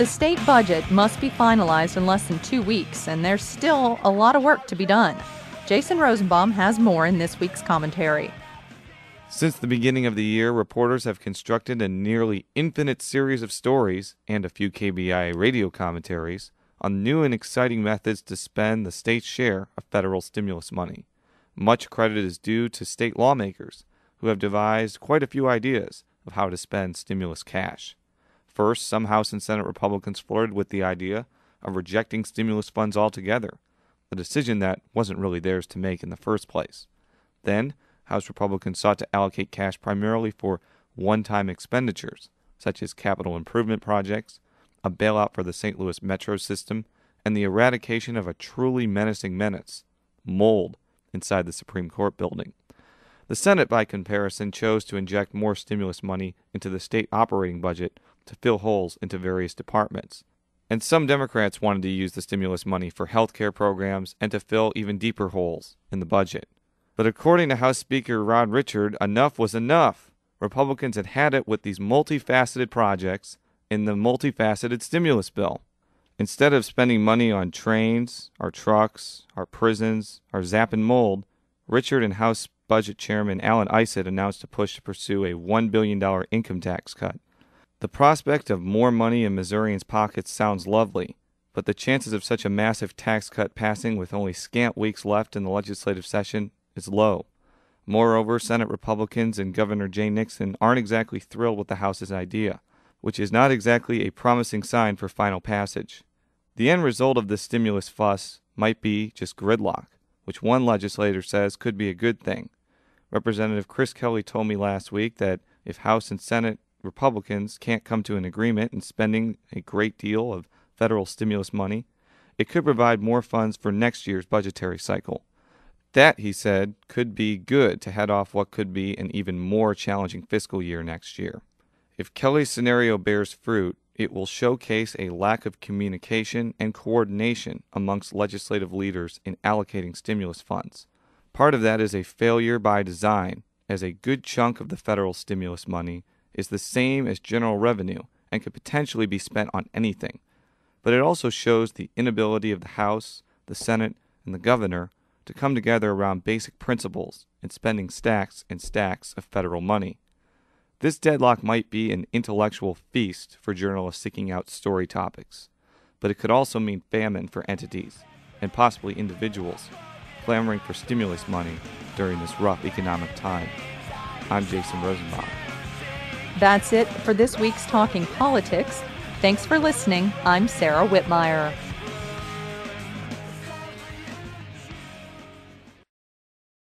The state budget must be finalized in less than 2 weeks, and there's still a lot of work to be done. Jason Rosenbaum has more in this week's commentary. Since the beginning of the year, reporters have constructed a nearly infinite series of stories and a few KBIA radio commentaries on new and exciting methods to spend the state's share of federal stimulus money. Much credit is due to state lawmakers who have devised quite a few ideas of how to spend stimulus cash. First, some House and Senate Republicans flirted with the idea of rejecting stimulus funds altogether, a decision that wasn't really theirs to make in the first place. Then, House Republicans sought to allocate cash primarily for one-time expenditures, such as capital improvement projects, a bailout for the St. Louis metro system, and the eradication of a truly menacing menace, mold, inside the Supreme Court building. The Senate, by comparison, chose to inject more stimulus money into the state operating budget to fill holes into various departments. And some Democrats wanted to use the stimulus money for health care programs and to fill even deeper holes in the budget. But according to House Speaker Rod Richard, enough was enough. Republicans had had it with these multifaceted projects in the multifaceted stimulus bill. Instead of spending money on trains, our trucks, our prisons, our zap and mold, Richard and House Budget Chairman Alan Isett announced a push to pursue a $1 billion income tax cut. The prospect of more money in Missourians' pockets sounds lovely, but the chances of such a massive tax cut passing with only scant weeks left in the legislative session is low. Moreover, Senate Republicans and Governor Jay Nixon aren't exactly thrilled with the House's idea, which is not exactly a promising sign for final passage. The end result of this stimulus fuss might be just gridlock, which one legislator says could be a good thing. Representative Chris Kelly told me last week that if House and Senate Republicans can't come to an agreement in spending a great deal of federal stimulus money, it could provide more funds for next year's budgetary cycle. That, he said, could be good to head off what could be an even more challenging fiscal year next year. If Kelly's scenario bears fruit, it will showcase a lack of communication and coordination amongst legislative leaders in allocating stimulus funds. Part of that is a failure by design, as a good chunk of the federal stimulus money is the same as general revenue and could potentially be spent on anything. But it also shows the inability of the House, the Senate, and the governor to come together around basic principles in spending stacks and stacks of federal money. This deadlock might be an intellectual feast for journalists seeking out story topics, but it could also mean famine for entities, and possibly individuals, clamoring for stimulus money during this rough economic time. I'm Jason Rosenbaum. That's it for this week's Talking Politics. Thanks for listening. I'm Sarah Whitmire.